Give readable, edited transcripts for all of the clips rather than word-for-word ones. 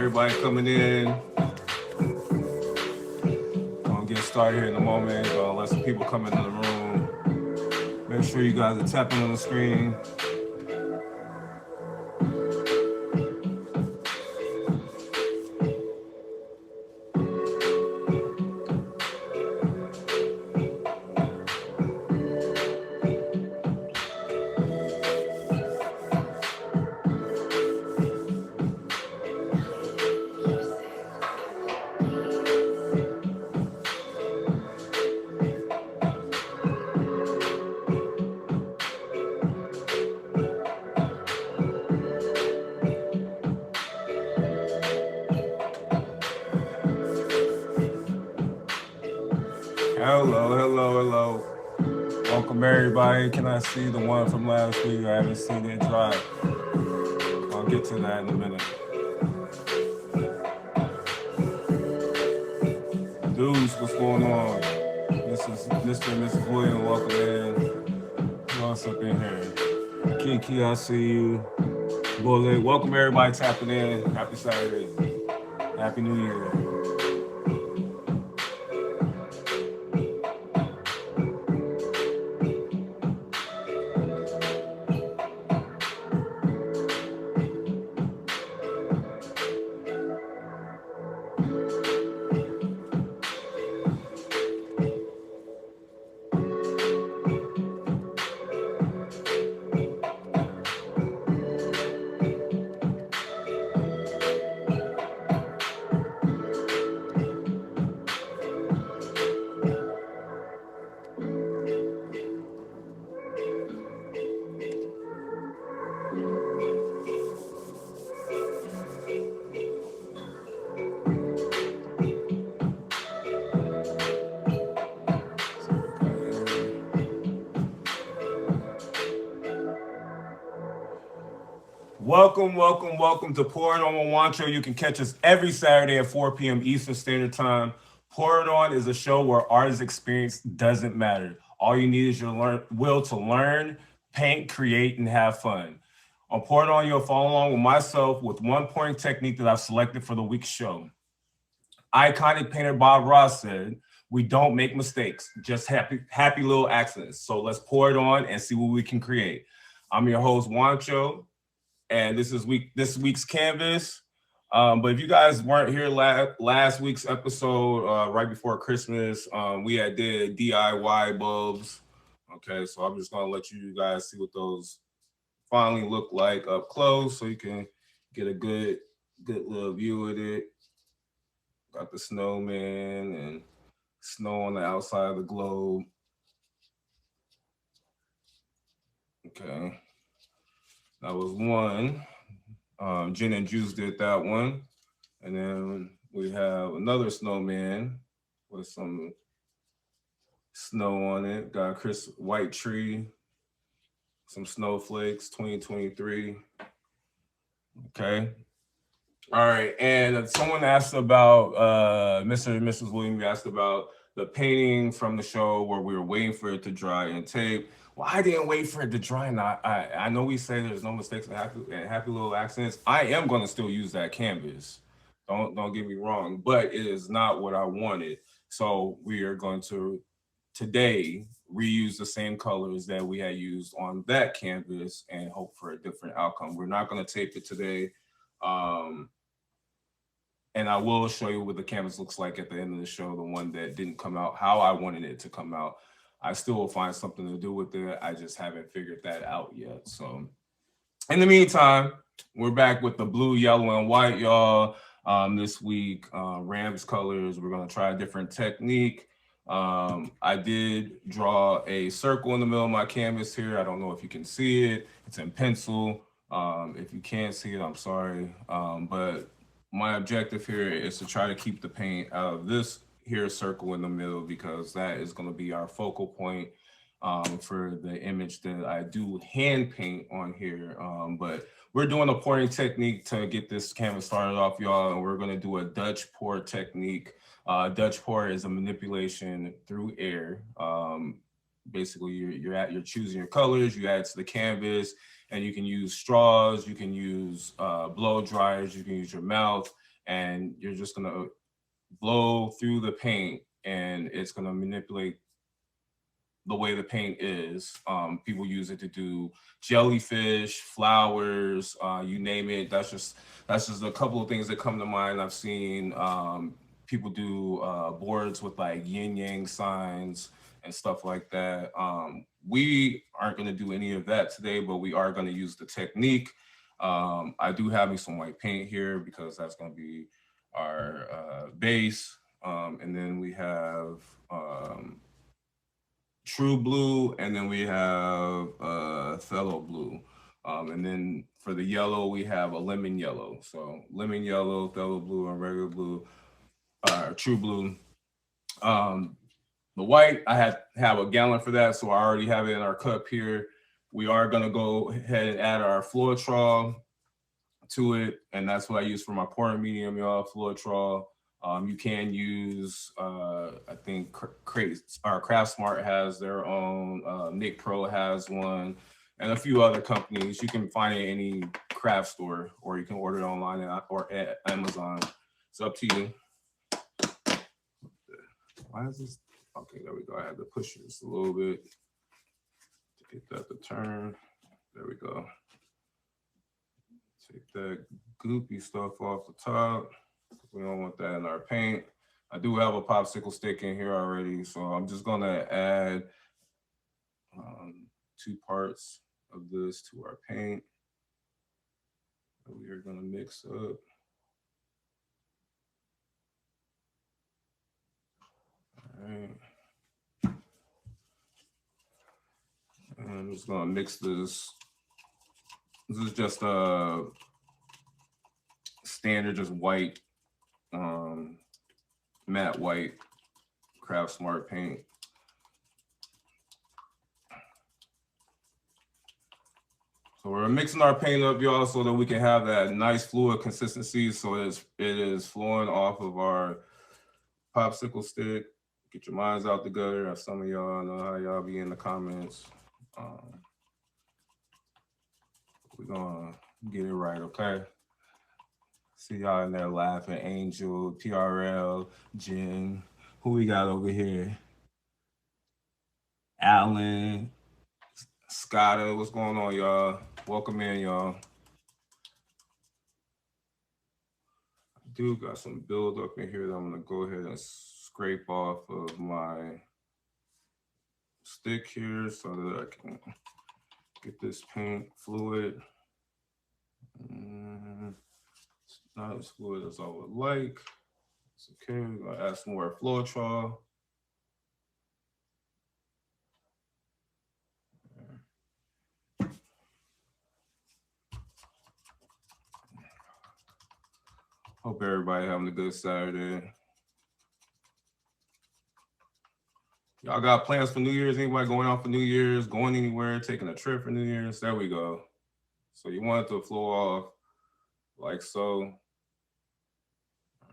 everybody coming in. Gonna get started here in a moment. Gonna let some people come into the room. Make sure you guys are tapping on the screen. Hello. Welcome everybody. Can I see the one from last week? I haven't seen it drive. I'll get to that in a minute. Dudes, what's going on? This is Mr. and Mrs. William. Welcome in. Who else up in here? Kiki, I see you. Bullet. Welcome everybody tapping in. Happy Saturday. Happy New Year. Welcome to Pour It On with Juancho. You can catch us every Saturday at 4 p.m. Eastern Standard Time. Pour It On is a show where artist experience doesn't matter. All you need is your will to learn, paint, create, and have fun. On Pour It On, you'll follow along with myself with one point technique that I've selected for the week's show. Iconic painter Bob Ross said, "We don't make mistakes, just happy little accidents. So let's pour it on and see what we can create." I'm your host, Juancho. And this week's canvas. But if you guys weren't here last week's episode, right before Christmas, we did DIY bulbs. Okay, so I'm just gonna let you guys see what those finally look like up close, so you can get a good little view of it. Got the snowman and snow on the outside of the globe. Okay. That was one. Gin and Juice did that one. And then we have another snowman with some snow on it. Got Chris White Tree, some snowflakes, 2023. Okay. All right. And someone asked about, Mr. and Mrs. Williams asked about the painting from the show where we were waiting for it to dry and tape. Well, I didn't wait for it to dry. And I know we say there's no mistakes and happy little accidents. I am going to still use that canvas. Don't get me wrong, but it is not what I wanted. So we are going to today reuse the same colors that we had used on that canvas and hope for a different outcome. We're not going to tape it today. And I will show you what the canvas looks like at the end of the show, the one that didn't come out how I wanted it to come out. I still will find something to do with it. I just haven't figured that out yet. So in the meantime, we're back with the blue, yellow, and white, y'all. This week, Rams colors. We're going to try a different technique. I did draw a circle in the middle of my canvas here. I don't know if you can see it. It's in pencil. If you can't see it, I'm sorry. But my objective here is to try to keep the paint out of this here circle in the middle, because that is going to be our focal point for the image that I do hand paint on here. But we're doing a pouring technique to get this canvas started off, y'all, and we're going to do a Dutch pour technique. Dutch pour is a manipulation through air. Basically, you're choosing your colors, you add to the canvas, and you can use straws, you can use blow dryers, you can use your mouth, and you're just gonna blow through the paint, and it's gonna manipulate the way the paint is. People use it to do jellyfish, flowers, you name it. That's just a couple of things that come to mind. I've seen people do boards with like yin yang signs and stuff like that. We aren't going to do any of that today, but we are going to use the technique. I do have me some white paint here because that's going to be our base. And then we have True Blue, and then we have Phthalo Blue. And then for the yellow, we have a lemon yellow. So lemon yellow, Phthalo Blue, and regular blue, True Blue. The white, I have a gallon for that, so I already have it in our cup here. We are gonna go ahead and add our Floetrol to it, and that's what I use for my pouring medium, y'all. Floetrol. You can use, I think, Craft Smart has their own. Nick Pro has one, and a few other companies. You can find it in any craft store, or you can order it online or at Amazon. It's up to you. Why is this? Okay, there we go. I had to push this a little bit to get that to turn. There we go. Take that goopy stuff off the top. We don't want that in our paint. I do have a popsicle stick in here already, so I'm just gonna add 2 parts of this to our paint that we are gonna mix up. All right. And I'm just gonna mix this. This is just a standard, just white, matte white Craft Smart paint. So we're mixing our paint up, y'all, so that we can have that nice fluid consistency. So it is flowing off of our popsicle stick. Get your minds out the gutter. Some of y'all know how y'all be in the comments. We're gonna get it right, okay? See y'all in there laughing. Angel, TRL, Jen. Who we got over here? Alan, Scotta. What's going on, y'all? Welcome in, y'all. I do got some build up in here that I'm gonna go ahead and scrape off of my stick here so that I can get this paint fluid. It's not as fluid as I would like. It's okay. We're gonna add some more Floetrol. Hope everybody having a good Saturday. Y'all got plans for New Year's? Anybody going out for New Year's? Going anywhere? Taking a trip for New Year's? There we go. So you want it to flow off like so.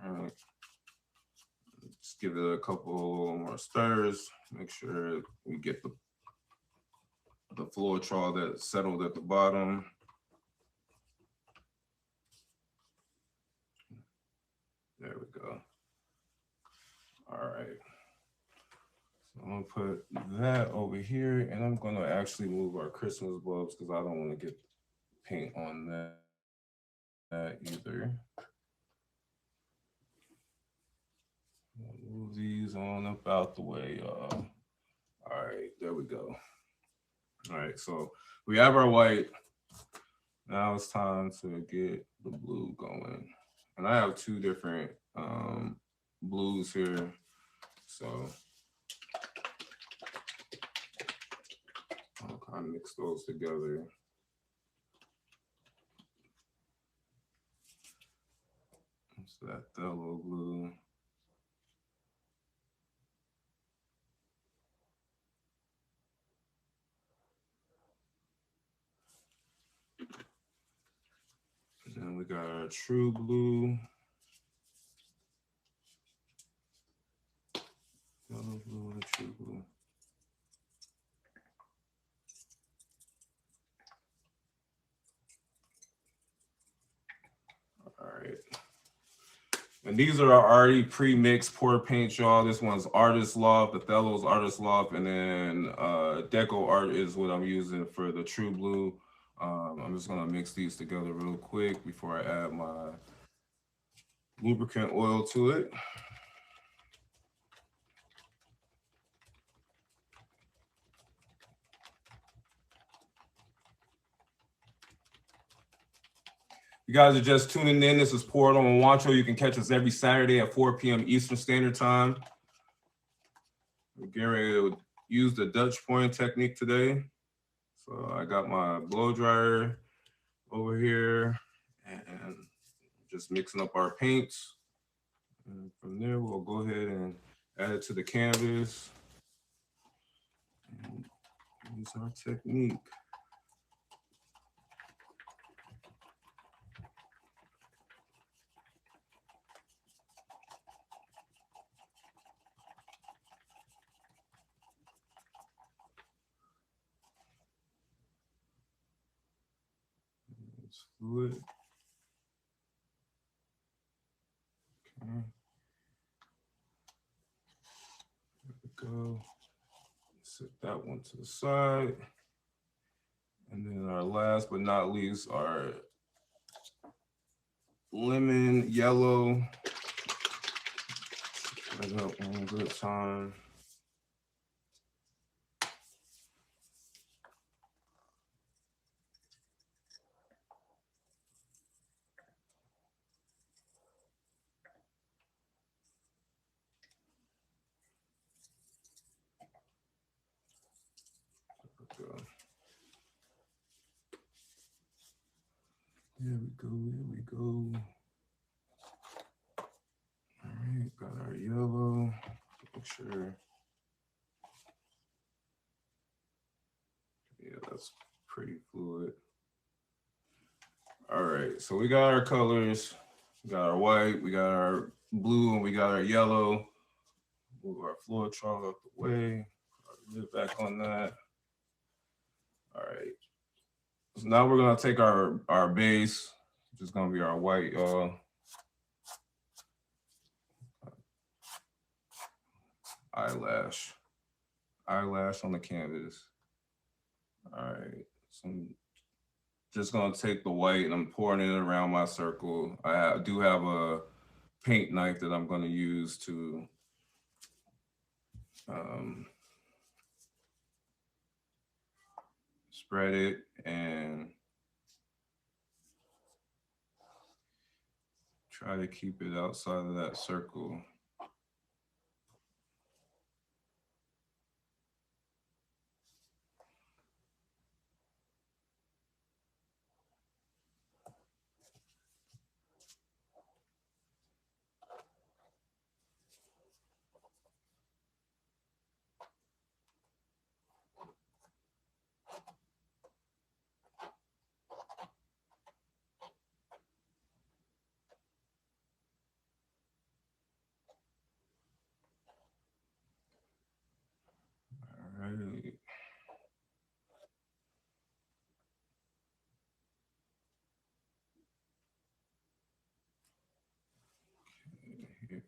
All right. Just give it a couple more stirs. Make sure we get the Floetrol that's settled at the bottom. There we go. All right. So I'm gonna put that over here, and I'm gonna actually move our Christmas bulbs because I don't want to get paint on that either. Move these on up out the way, y'all. All right, there we go. All right, so we have our white. Now it's time to get the blue going. And I have 2 different blues here. So I'll kind of mix those together. It's that phthalo blue. And then we got our True Blue. Phthalo blue and True Blue. All right. And these are already pre-mixed pour paint, y'all. This one's Artist Loft, Othello's Artist Loft, and then Deco Art is what I'm using for the True Blue. I'm just gonna mix these together real quick before I add my lubricant oil to it. You guys are just tuning in. This is Poured on Juancho. You can catch us every Saturday at 4 p.m. Eastern Standard Time. We're getting ready to use the Dutch pouring technique today. So I got my blow dryer over here and just mixing up our paints. And from there, we'll go ahead and add it to the canvas. And use our technique. It's fluid. Okay. There we go. Set that one to the side. And then our last but not least, our lemon yellow. Spread up one good time. There we go, there we go. All right, got our yellow. Make sure. Yeah, that's pretty fluid. All right, so we got our colors. We got our white, we got our blue, and we got our yellow. Move our floor chalk out the way. Put our lid back on that. All right. So now we're gonna take our base, which is gonna be our white, y'all. Eyelash on the canvas. All right. So I'm just gonna take the white and I'm pouring it around my circle. I do have a paint knife that I'm gonna use to spread it and try to keep it outside of that circle. All right. Here.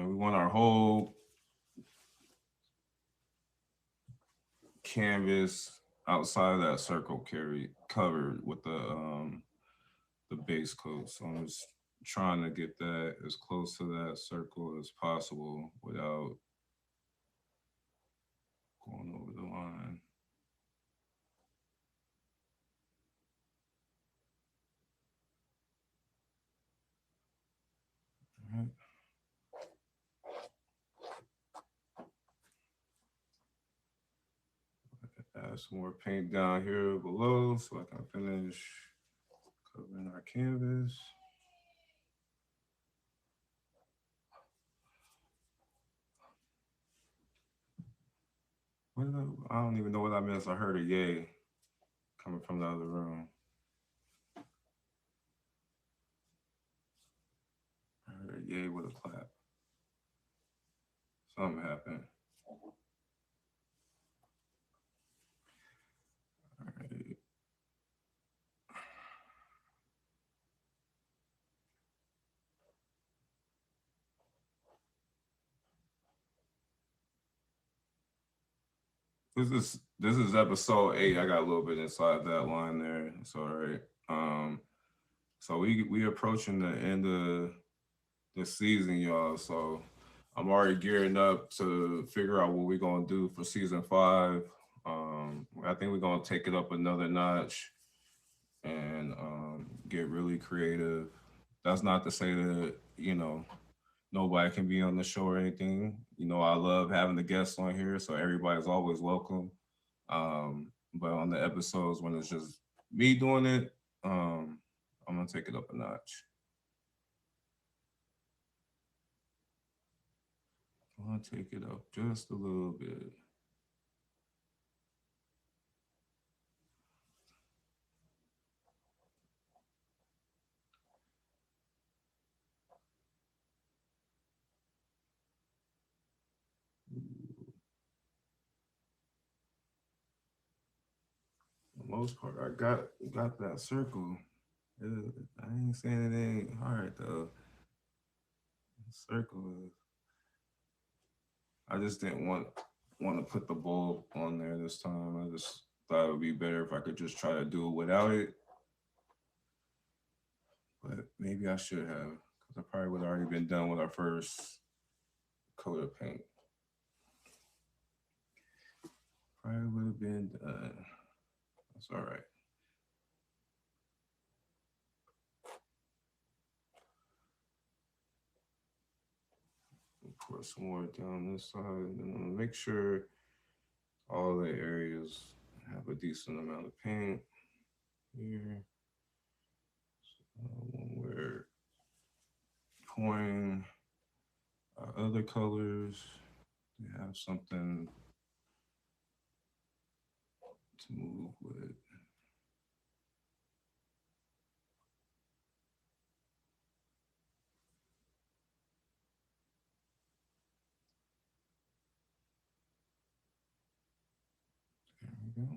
We want our whole canvas outside of that circle covered with the base coat. So I'm just trying to get that as close to that circle as possible without going over the line. All right. Add some more paint down here below so I can finish covering our canvas. I don't even know what I missed. I heard a yay coming from the other room. I heard a yay with a clap. Something happened. All right. This is episode 8. I got a little bit inside that line there. It's all right. So we approaching the end of the season, y'all. So I'm already gearing up to figure out what we're gonna do for season 5. I think we're gonna take it up another notch and get really creative. That's not to say that nobody can be on the show or anything. I love having the guests on here, so everybody's always welcome. But on the episodes when it's just me doing it, I'm gonna take it up a notch. I'm gonna take it up just a little bit. For the most part, I got that circle. I ain't saying it ain't hard though. Circle. I just didn't want to put the bulb on there this time. I just thought it would be better if I could just try to do it without it. But maybe I should have, because I probably would have already been done with our first coat of paint. Probably would have been done. That's all right. Pour some more down this side, and make sure all the areas have a decent amount of paint here. When we're pouring our other colors, we have something to move with. There we go.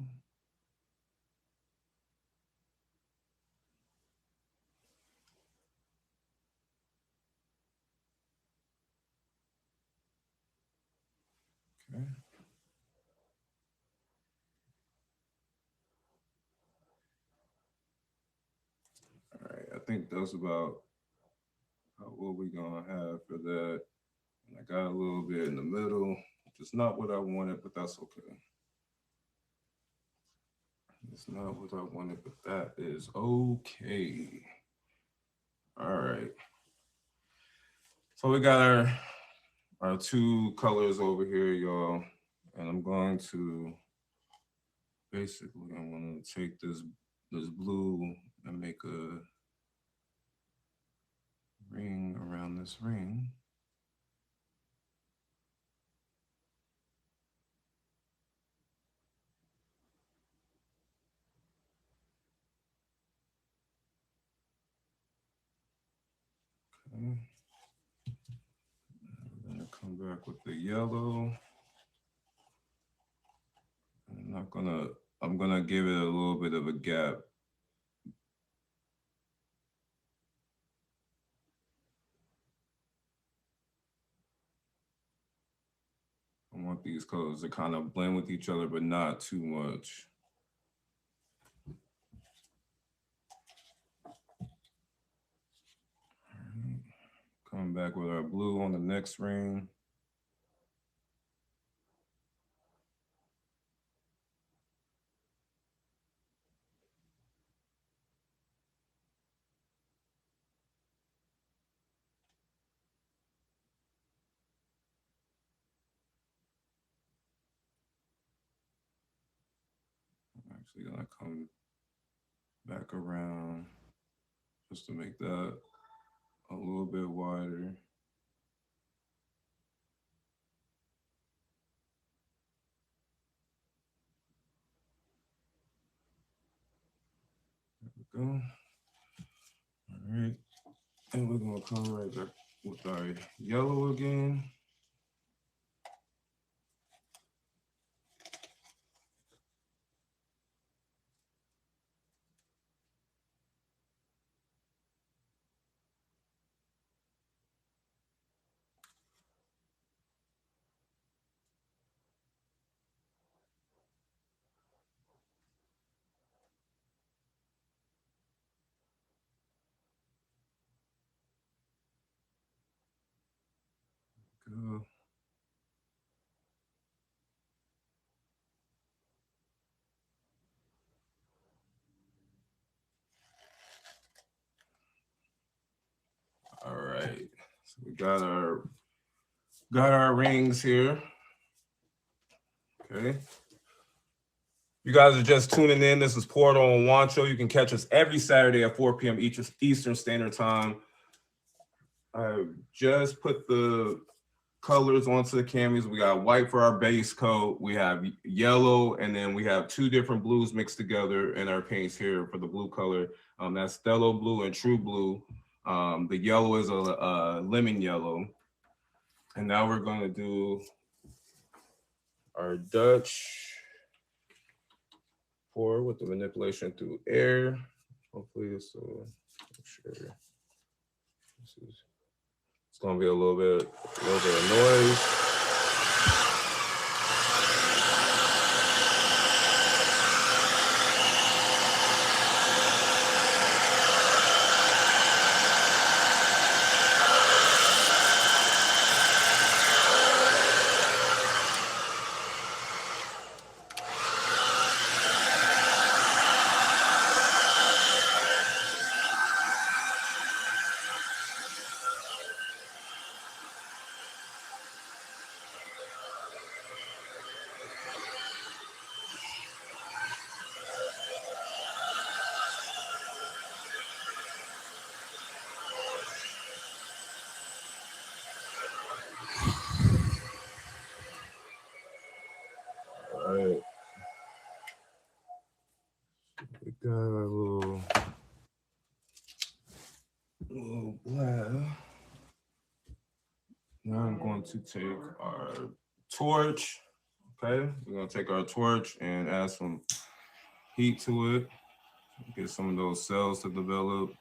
Okay. All right. I think that's about what we're gonna have for that. And I got a little bit in the middle, which is not what I wanted, but that's okay. It's not what I wanted, but that is okay. All right. So we got our two colors over here, y'all. And I'm going to basically I'm gonna take this blue and make a ring around this ring. Okay. I'm gonna come back with the yellow. I'm gonna give it a little bit of a gap. I want these colors to kind of blend with each other, but not too much. Alright. Coming back with our blue on the next ring. I'm actually gonna come back around just to make that a little bit wider. go. All right. And we're gonna come right back with our yellow again. Go. All right. So we got our rings here. Okay. You guys are just tuning in. This is Portal and Juancho. You can catch us every Saturday at 4 p.m. Eastern Standard Time. I just put the colors onto the cameras. We got white for our base coat. We have yellow, and then we have two different blues mixed together in our paints here for the blue color. That's Stello Blue and True Blue. The yellow is a lemon yellow. And now we're going to do our Dutch pour with the manipulation through air. Hopefully this will make sure it's going to be a little bit of noise. All right. We got a little black. Now I'm going to take our torch. Okay, we're gonna take our torch and add some heat to it. Get some of those cells to develop.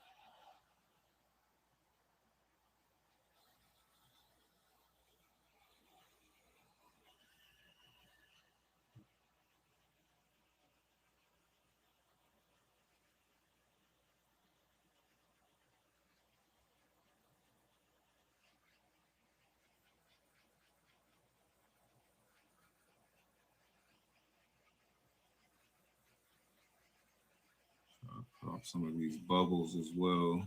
Pop some of these bubbles as well.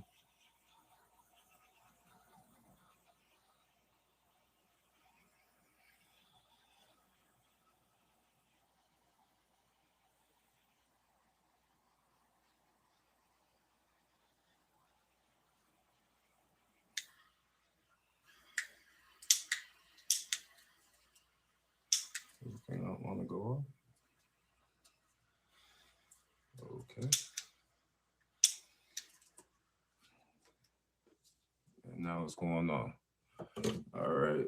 Everything I want to go off. Okay. And now what's going on? All right.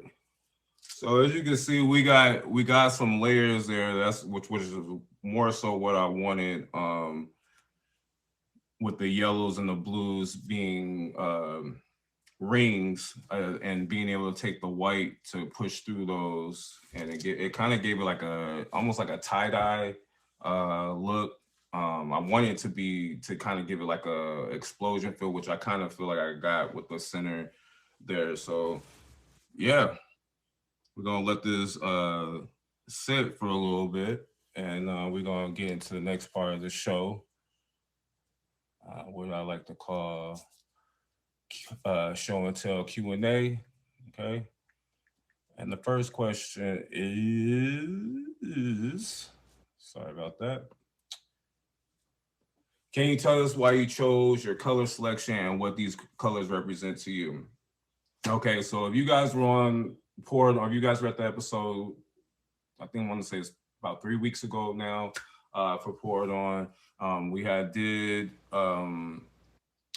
So as you can see, we got some layers there. That's which is more so what I wanted. With the yellows and the blues being rings and being able to take the white to push through those, and it kind of gave it like almost like a tie-dye look. I wanted to kind of give it like a explosion feel, which I kind of feel like I got with the center there. So yeah, we're gonna let this sit for a little bit, and we're gonna get into the next part of the show, what I like to call show and tell Q&A. Okay. And the first question is, sorry about that. Can you tell us why you chose your color selection and what these colors represent to you? Okay, so if you guys were on Port, or if you guys read the episode, I think I want to say it's about 3 weeks ago now, for poured on. We had did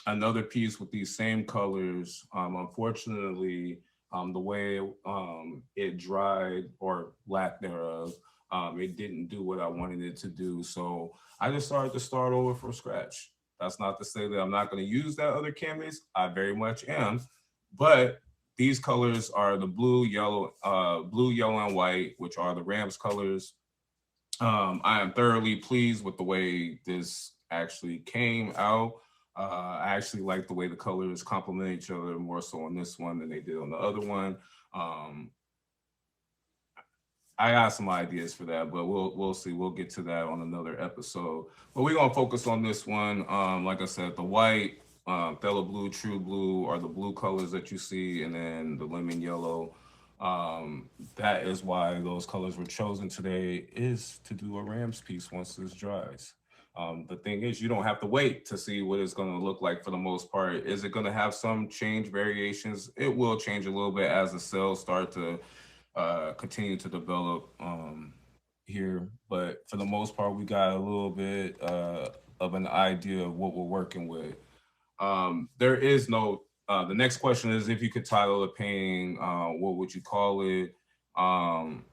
another piece with these same colors. Unfortunately, the way it dried or lack thereof, it didn't do what I wanted it to do. So I just started to start over from scratch. That's not to say that I'm not going to use that other canvas. I very much am, but these colors are the blue, yellow, and white, which are the Rams colors. I am thoroughly pleased with the way this actually came out. I actually like the way the colors complement each other more so on this one than they did on the other one. Um, I got some ideas for that, but we'll see. We'll get to that on another episode. But we're gonna focus on this one. Like I said, the white, phthalo blue, true blue are the blue colors that you see, and then the lemon yellow. That is why those colors were chosen today, is to do a Rams piece once this dries. The thing is, you don't have to wait to see what it's going to look like for the most part. Is it going to have some change variations? It will change a little bit as the cells start to continue to develop here. But for the most part, we got a little bit of an idea of what we're working with. There is no. The next question is, if you could title a painting, what would you call it? Um,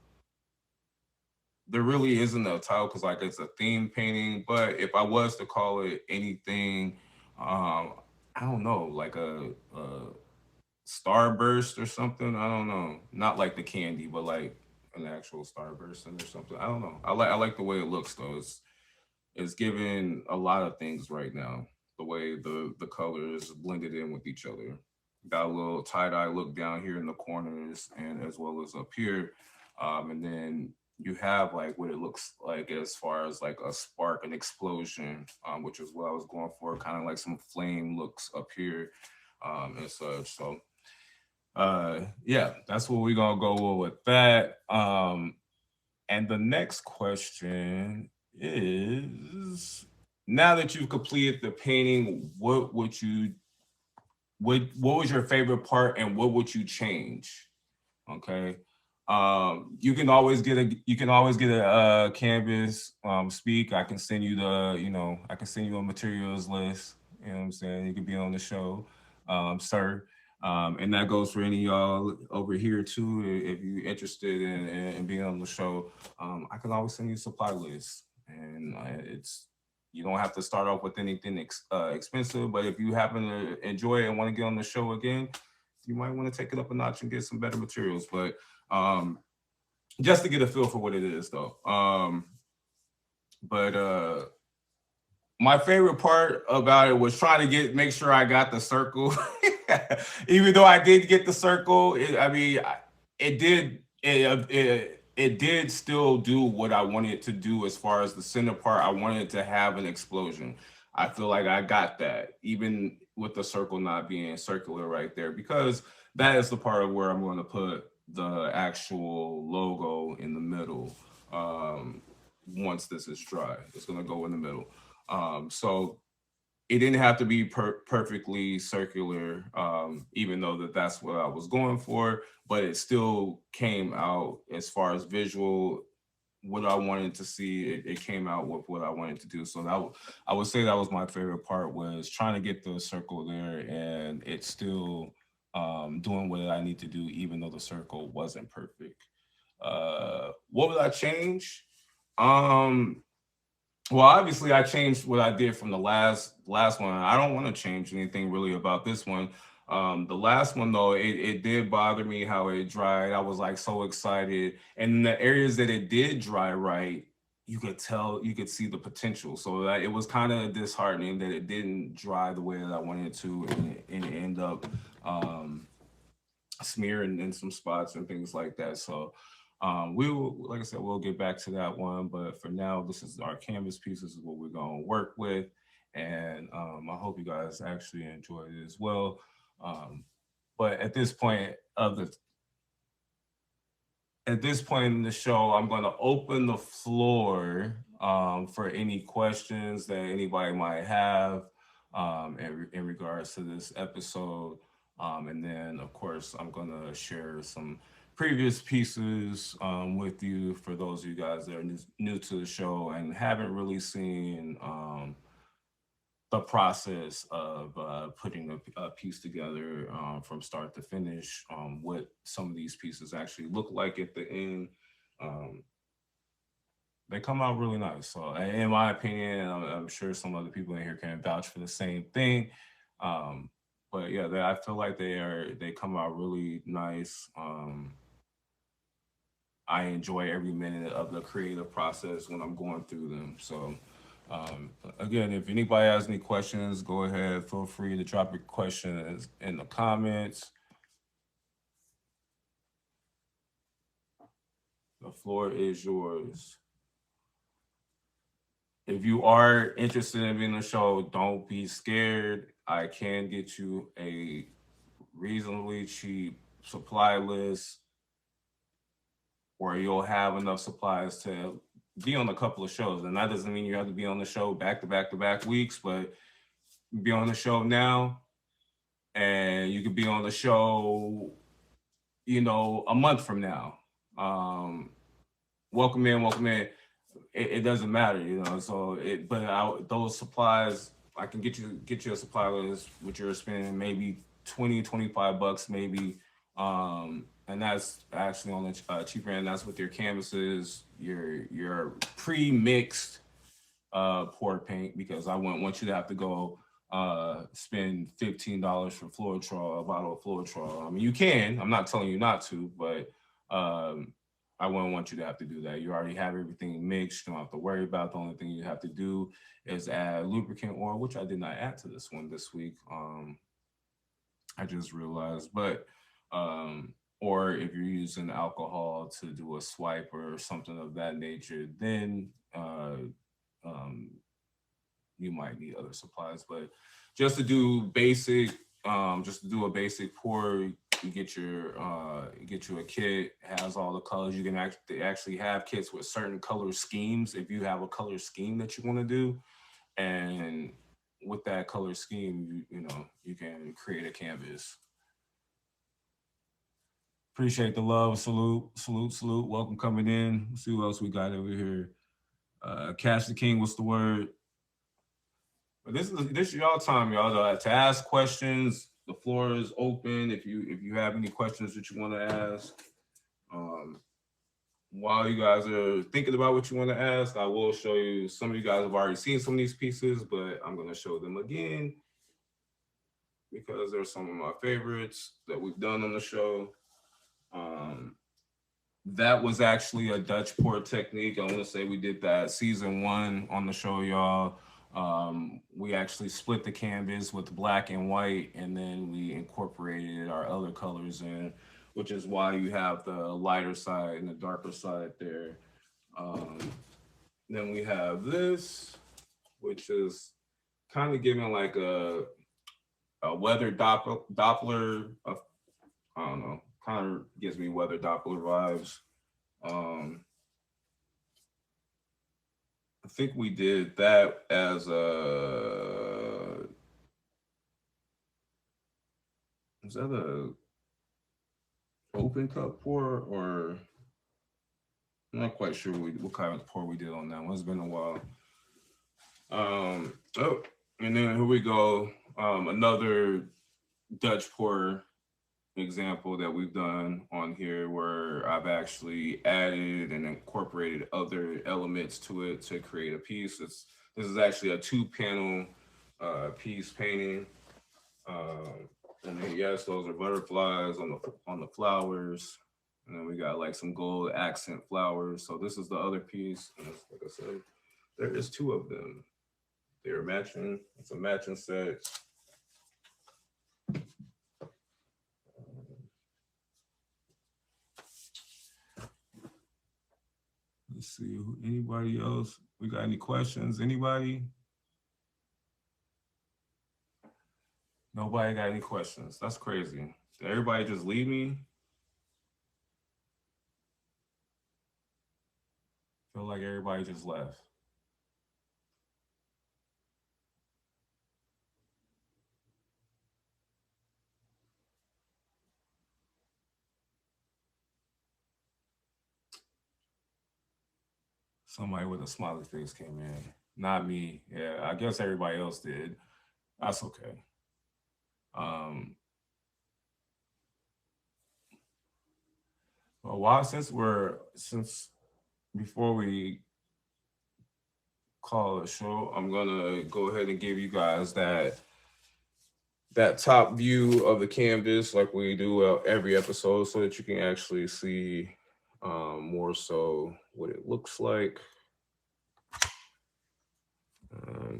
there really isn't a title because like it's a theme painting. But if I was to call it anything, I don't know, like a starburst or something. I don't know. Not like the candy, but like an actual starburst or something. I don't know. I like the way it looks though. It's giving a lot of things right now. The way the colors blended in with each other. Got a little tie dye look down here in the corners and as well as up here. And then you have like what it looks like as far as like a spark, an explosion, which is what I was going for, kind of like some flame looks up here and such. So yeah, that's what we're gonna go with that. And the next question is, now that you've completed the painting, what was your favorite part and what would you change? Okay. You can always get a canvas. Speak. I can send you I can send you a materials list. You know what I'm saying? You can be on the show, sir. And that goes for any of y'all over here too. If you're interested in being on the show, I can always send you a supply list, and it's you don't have to start off with anything expensive. But if you happen to enjoy it and want to get on the show again, you might want to take it up a notch and get some better materials. But um, just to get a feel for what it is, though. But my favorite part about it was trying to make sure I got the circle. Even though I did get the circle, it did it did still do what I wanted it to do as far as the center part. I wanted it to have an explosion. I feel like I got that, even with the circle not being circular right there, because that is the part of where I'm going to put the actual logo in the middle. Once this is dry, it's going to go in the middle. So it didn't have to be perfectly circular, even though that's what I was going for, but it still came out as far as visual, what I wanted to see. It came out with what I wanted to do. So I would say that was my favorite part, was trying to get the circle there, and it's still doing what I need to do, even though the circle wasn't perfect. What would I change? Um, well, obviously, I changed what I did from the last one. I don't want to change anything really about this one. The last one though, it did bother me how it dried. I was like so excited, and in the areas that it did dry right, you could see the potential. So that it was kind of disheartening that it didn't dry the way that I wanted it to, and it end up smearing in some spots and things like that. So we will, like I said, we'll get back to that one. But for now, this is our canvas piece. This is what we're going to work with. And I hope you guys actually enjoyed it as well. But at this point in the show, I'm going to open the floor for any questions that anybody might have in regards to this episode. And then, of course, I'm going to share some previous pieces with you for those of you guys that are new to the show and haven't really seen the process of putting a piece together from start to finish, what some of these pieces actually look like at the end. Um, they come out really nice. So, in my opinion, I'm sure some other people in here can vouch for the same thing. Um, but yeah, I feel like they come out really nice. I enjoy every minute of the creative process when I'm going through them. So, again, if anybody has any questions, go ahead. Feel free to drop your questions in the comments. The floor is yours. If you are interested in being on the show, don't be scared. I can get you a reasonably cheap supply list where you'll have enough supplies to be on a couple of shows. And that doesn't mean you have to be on the show back to back to back weeks, but be on the show now and you could be on the show, a month from now. Welcome in, welcome in. It doesn't matter. So those supplies, I can get you a supply list, which you're spending maybe 20-25 bucks maybe, and that's actually on the cheaper end. That's with your canvases, your pre-mixed pour paint, because I wouldn't want you to have to go spend $15 for Floetrol, a bottle of Floetrol. I mean, you can. I'm not telling you not to, but I wouldn't want you to have to do that. You already have everything mixed. You don't have to worry about it. The only thing you have to do is add lubricant oil, which I did not add to this one this week. I just realized, but or if you're using alcohol to do a swipe or something of that nature, then you might need other supplies. But just to do basic, just to do a basic pour, you get you a kit, has all the colors. You can actually have kits with certain color schemes if you have a color scheme that you want to do, and with that color scheme, you can create a canvas. Appreciate the love. Salute. Welcome coming in. Let's see what else we got over here. Cash the King, what's the word? But this is y'all time, y'all, to ask questions. The floor is open. If you have any questions that you want to ask, while you guys are thinking about what you want to ask, I will show you. Some of you guys have already seen some of these pieces, but I'm going to show them again because they're some of my favorites that we've done on the show. That was actually a Dutch pour technique. I want to say we did that season 1 on the show, y'all. We actually split the canvas with black and white, and then we incorporated our other colors in, which is why you have the lighter side and the darker side there. Then we have this, which is kind of giving like a weather Doppler. I don't know, kind of gives me weather Doppler vibes. I think we did that as a. Is that a open cup pour, or I'm not quite sure what kind of pour we did on that one. It's been a while. Oh, and then here we go. Another Dutch pour example that we've done on here, where I've actually added and incorporated other elements to it to create a piece. This is actually a 2-panel piece painting. And then yes, those are butterflies on the flowers. And then we got like some gold accent flowers. So this is the other piece. And like I said, there is 2 of them. They're matching. It's a matching set. Let's see. Anybody else? We got any questions? Anybody? Nobody got any questions. That's crazy. Did everybody just leave me? Feel like everybody just left. Somebody with a smiley face came in. Not me. Yeah, I guess everybody else did. That's okay. Um, well, why since before we call a show, I'm gonna go ahead and give you guys that top view of the canvas like we do every episode, so that you can actually see more so what it looks like.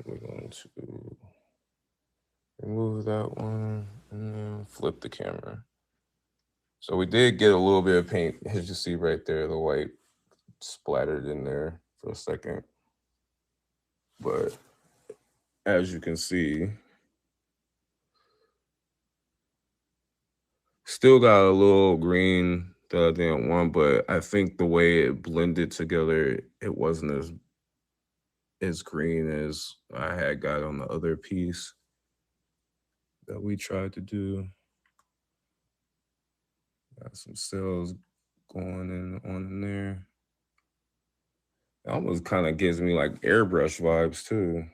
We're going to remove that one and then flip the camera. So we did get a little bit of paint, as you see right there, the white splattered in there for a second. But as you can see, still got a little green that I didn't want, but I think the way it blended together, it wasn't as green as I had got on the other piece that we tried to do. Got some cells going on in there. It almost kind of gives me like airbrush vibes too.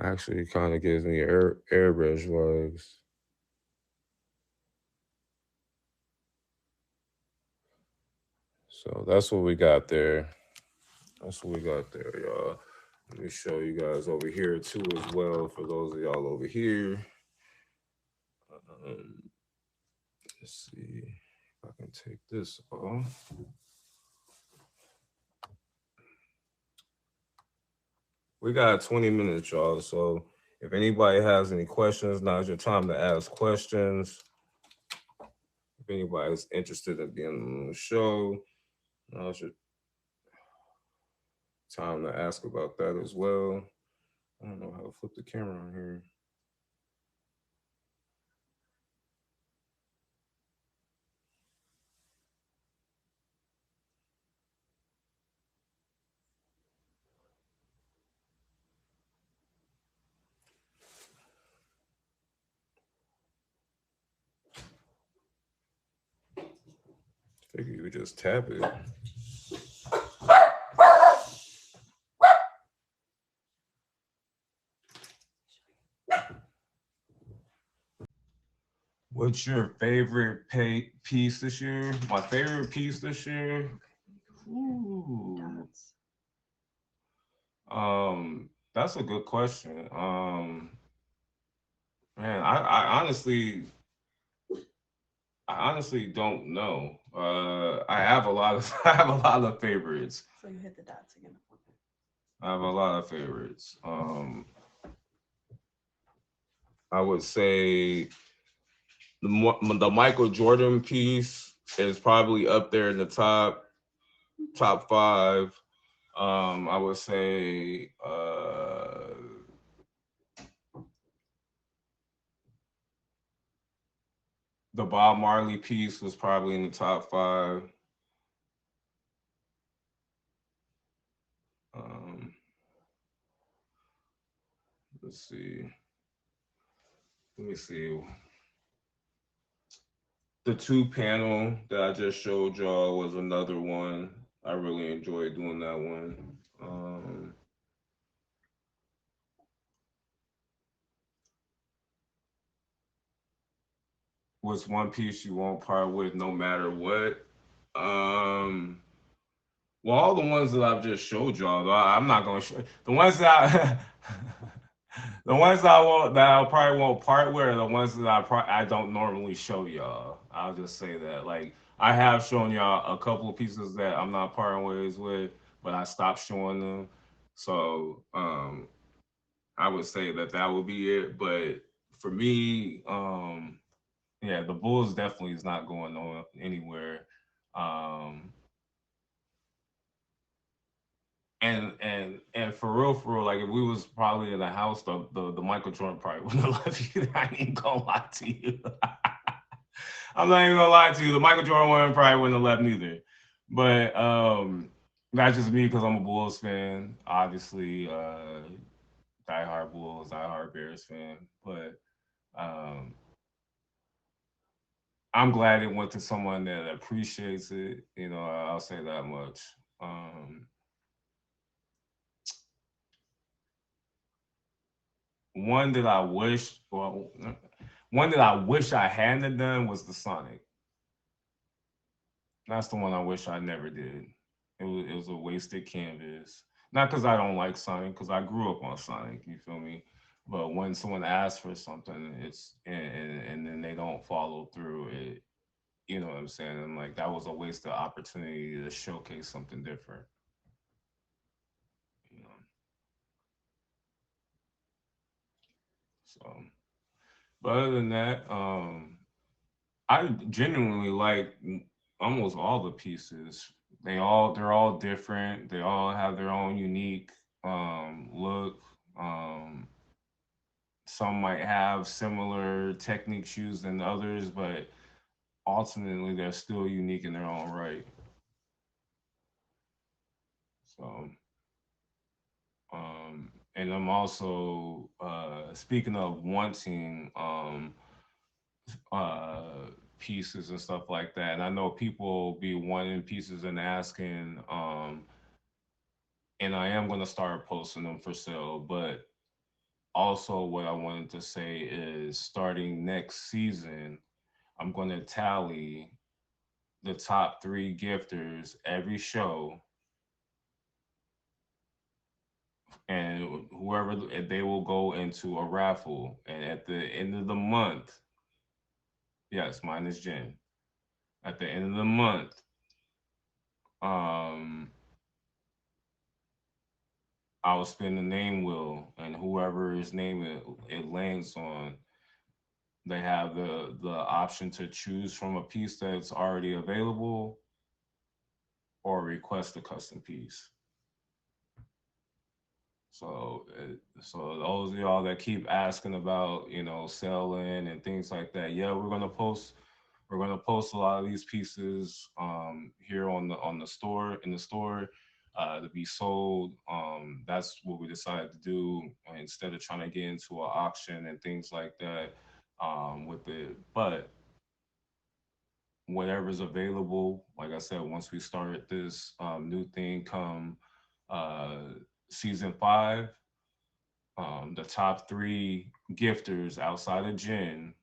Actually, kind of gives me airbrush vibes. So that's what we got there. That's what we got there, y'all. Let me show you guys over here too as well. For those of y'all over here, let's see if I can take this off. We got 20 minutes, y'all. So if anybody has any questions, now's your time to ask questions. If anybody's interested in being on the show, now's your time to ask about that as well. I don't know how to flip the camera on here. Figure you would just tap it. What's your favorite piece this year? My favorite piece this year? Ooh. That's a good question. Man, I honestly don't know. I have a lot of I have a lot of favorites. So you hit the dots again. I have a lot of favorites. I would say the Michael Jordan piece is probably up there in the top five. I would say the Bob Marley piece was probably in the top five. Um, let's see. Let me see. The two panel that I just showed y'all was another one. I really enjoyed doing that one. What's one piece you won't part with no matter what? Um, well, all the ones that I've just showed y'all, though, I'm not gonna show the ones that the ones that I probably won't part with are the ones that I don't normally show y'all. I'll just say that. Like I have shown y'all a couple of pieces that I'm not parting ways with, but I stopped showing them. So I would say that would be it. But for me, yeah, the Bulls definitely is not going on anywhere. Um, and for real, like if we was probably in the house, the Michael Jordan probably wouldn't have left you. I ain't gonna lie to you. I'm not even gonna lie to you. The Michael Jordan one probably wouldn't have left neither. But not just me because I'm a Bulls fan, obviously, diehard Bulls, diehard Bears fan. But Um, I'm glad it went to someone that appreciates it. You know, I'll say that much. Um, one that I wish, well, one that I wish I hadn't done was the Sonic. That's the one I wish I never did. It was a wasted canvas. Not because I don't like Sonic, because I grew up on Sonic. You feel me? But when someone asks for something, and then they don't follow through it. You know what I'm saying? And like that was a wasted opportunity to showcase something different. You know. So, but other than that, I genuinely like almost all the pieces. They're all different. They all have their own unique look. Um, some might have similar techniques used than others, but ultimately they're still unique in their own right. So, and I'm also speaking of wanting uh, pieces and stuff like that. And I know people be wanting pieces and asking, and I am gonna start posting them for sale. But also, what I wanted to say is, starting next season, I'm gonna tally the top three gifters every show, and whoever they will go into a raffle. And at the end of the month, yes, mine is Jen. At the end of the month, um, I'll spin the name wheel, and whoever's name it lands on, they have the option to choose from a piece that's already available or request a custom piece. So, so those of y'all that keep asking about, selling and things like that, yeah, we're gonna post a lot of these pieces here on the store in the store to be sold. That's what we decided to do instead of trying to get into an auction and things like that with it. But whatever's available, like I said, once we start this new thing come uh, season 5, the top three gifters outside of Jen,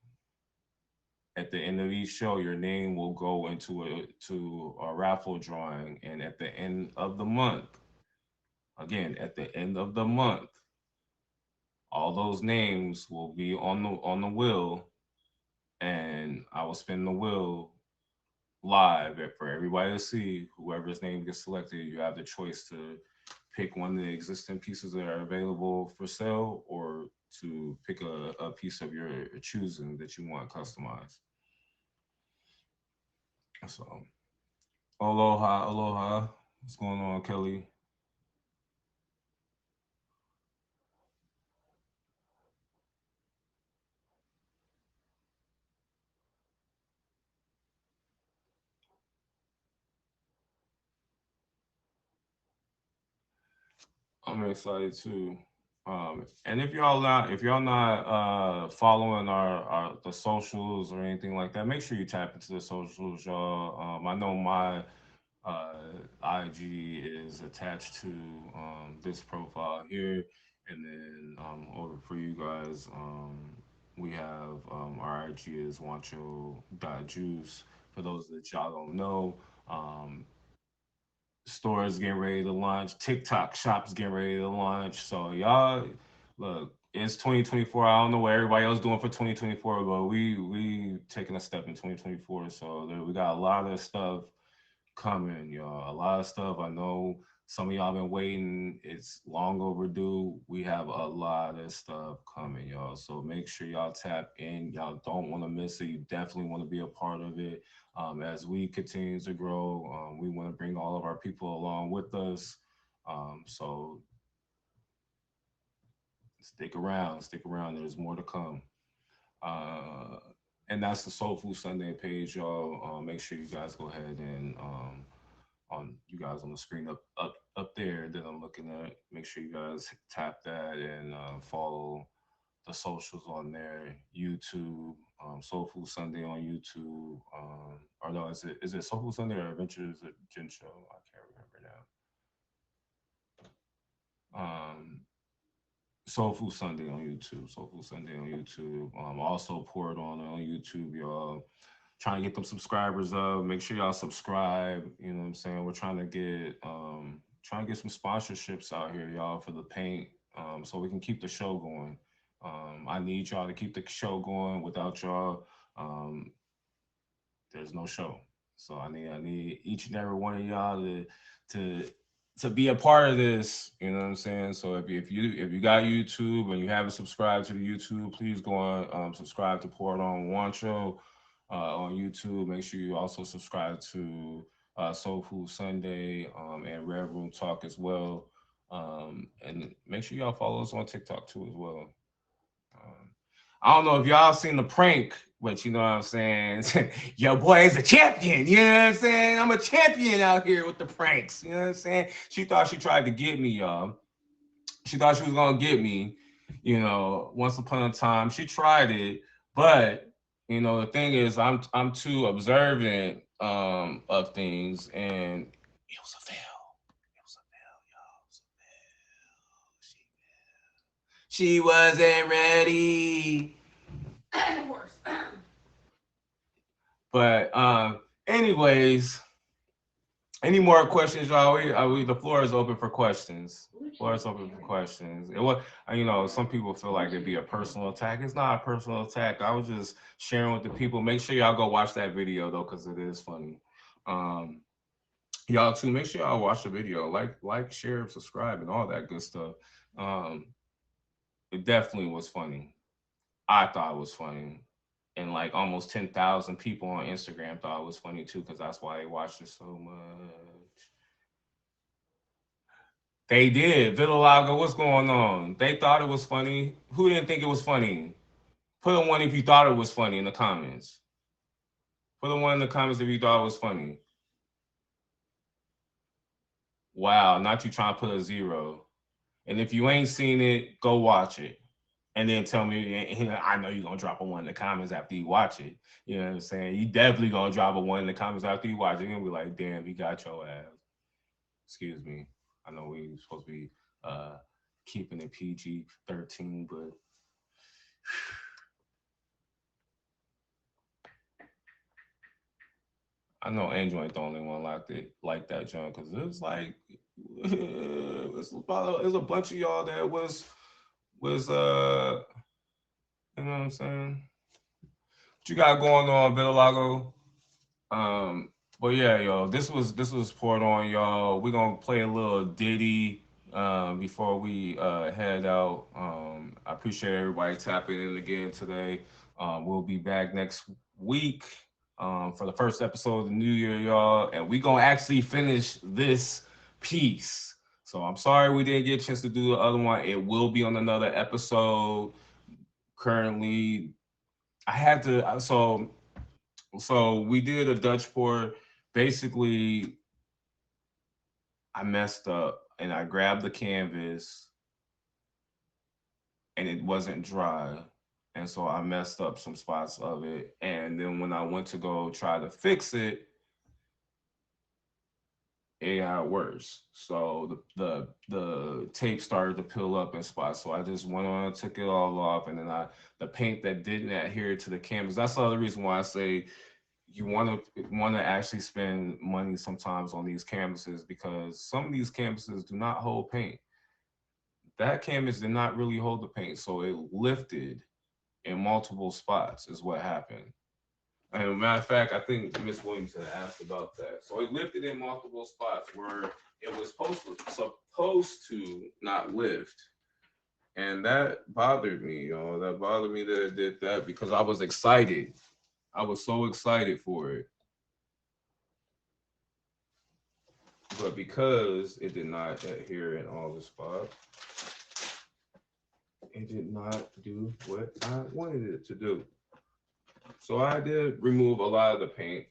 at the end of each show, your name will go into a raffle drawing, and at the end of the month, again at the end of the month, all those names will be on the wheel, and I will spin the wheel live for everybody to see. Whoever's name gets selected, you have the choice to pick one of the existing pieces that are available for sale, or to pick a piece of your choosing that you want customized. So, aloha, aloha. What's going on, Kelly? I'm excited too. And if y'all not following our the socials or anything like that, make sure you tap into the socials, y'all. I know my uh, IG is attached to this profile here, and then over for you guys, we have our IG is Juice. For those that y'all don't know, um, stores getting ready to launch, TikTok shops getting ready to launch. So y'all, look, it's 2024. I don't know what everybody else doing for 2024, but we taking a step in 2024. So we got a lot of stuff coming, y'all. A lot of stuff. I know some of y'all been waiting. It's long overdue. We have a lot of stuff coming, y'all. So make sure y'all tap in. Y'all don't want to miss it. You definitely want to be a part of it. As we continue to grow, we want to bring all of our people along with us. So stick around. Stick around. There's more to come. Uh, and that's the Soul Food Sunday page, y'all. Make sure you guys go ahead and on you guys on the screen up there that I'm looking at. Make sure you guys tap that and follow the socials on there, YouTube, Soul Food Sunday on YouTube. Or no, is it Soul Food Sunday or Adventures of Gin Show? I can't remember now. Soul Food Sunday on YouTube. Soul Food Sunday on YouTube. Also pour it on YouTube, y'all. Trying to get them subscribers up. Make sure y'all subscribe. You know what I'm saying? We're trying to get some sponsorships out here, y'all, for the paint. So we can keep the show going. I need y'all to keep the show going. Without y'all, um, there's no show. So I need each and every one of y'all to to be a part of this. You know what I'm saying? So if you got YouTube and you haven't subscribed to the YouTube, please go on subscribe to Pour It On Juancho on YouTube. Make sure you also subscribe to Soul Food Sunday and Red Room Talk as well. And make sure y'all follow us on TikTok too as well. Um, I don't know if y'all seen the prank, but you know what I'm saying? Your boy is a champion. You know what I'm saying? I'm a champion out here with the pranks. You know what I'm saying? She thought she tried to get me, y'all. She thought she was gonna get me, once upon a time. She tried it, but the thing is I'm too observant of things, and it was a fail. It was a fail, y'all. It was a fail. She wasn't ready. Of course. But anyways, any more questions, y'all? The floor is open for questions. Floor is open for questions. It was, some people feel like it'd be a personal attack. It's not a personal attack. I was just sharing with the people. Make sure y'all go watch that video though, because it is funny. Y'all too. Make sure y'all watch the video. Like, share, subscribe, and all that good stuff. Um, it definitely was funny. I thought it was funny. And like almost 10,000 people on Instagram thought it was funny too, because that's why they watched it so much. They did. Vitiligo, what's going on? They thought it was funny. Who didn't think it was funny? Put a one if you thought it was funny in the comments. Put a one in the comments if you thought it was funny. Wow, not you trying to put a zero. And if you ain't seen it, go watch it. And then tell me, I know you're gonna drop a one in the comments after you watch it. You know what I'm saying? You definitely gonna drop a one in the comments after you watch it. You're gonna be like, damn, he got your ass. Excuse me. I know we supposed to be keeping it PG-13, but I know Angel ain't the only one like that, John, because it's like it's a bunch of y'all that was you know what I'm saying? What you got going on, Vitiligo? Um, but yeah, yo, this was poured on, y'all. We're gonna play a little ditty before we head out. I appreciate everybody tapping in again today. We'll be back next week for the first episode of the new year, y'all, and we gonna actually finish this piece. So I'm sorry we didn't get a chance to do the other one. It will be on another episode. Currently, I had to so we did a Dutch pour. Basically, I messed up and I grabbed the canvas and it wasn't dry. And so I messed up some spots of it. And then when I went to go try to fix it, it got worse. So the tape started to peel up in spots. So I just went on, took it all off, and then the paint that didn't adhere to the canvas. That's the other reason why I say you want to actually spend money sometimes on these canvases, because some of these canvases do not hold paint. That canvas did not really hold the paint, so it lifted in multiple spots is what happened. And matter of fact, I think Miss Williams had asked about that. So it lifted in multiple spots where it was supposed to not lift. And that bothered me, That bothered me that it did that, because I was excited. I was so excited for it. But because it did not adhere in all the spots, it did not do what I wanted it to do. So I did remove a lot of the paint,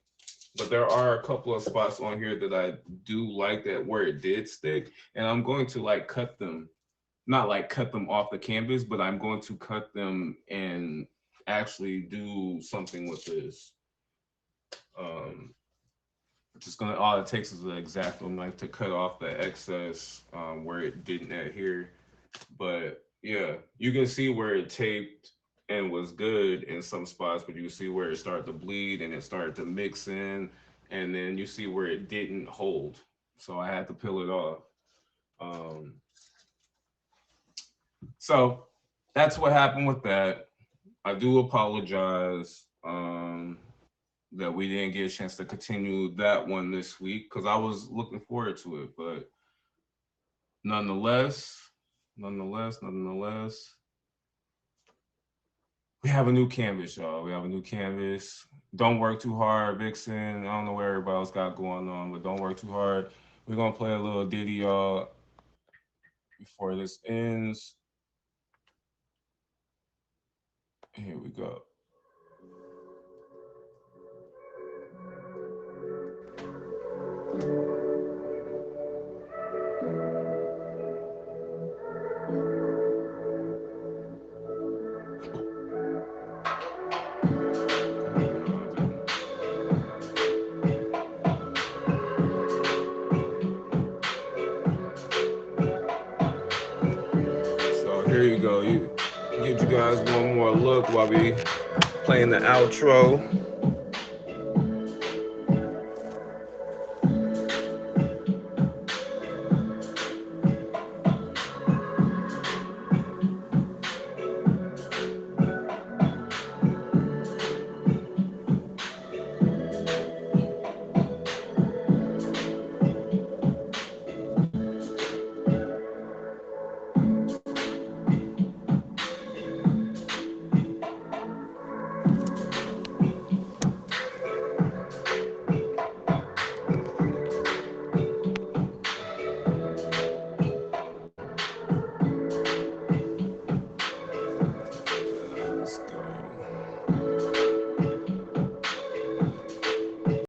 but there are a couple of spots on here that I do like, that where it did stick, and I'm going to like cut them not like cut them off the canvas, but I'm going to cut them and actually do something with this. Just gonna, all it takes is an X-Acto knife to cut off the excess where it didn't adhere. But yeah, you can see where it taped and was good in some spots, but you see where it started to bleed and it started to mix in, and then you see where it didn't hold. So I had to peel it off. Um, so that's what happened with that. I do apologize that we didn't get a chance to continue that one this week because I was looking forward to it. But nonetheless, we have a new canvas, y'all. We have a new canvas. Don't work too hard, Vixen. I don't know what everybody else got going on, but don't work too hard. We're gonna play a little ditty, y'all, before this ends. Here we go. So here you go. You give you guys one more look while we playing the outro.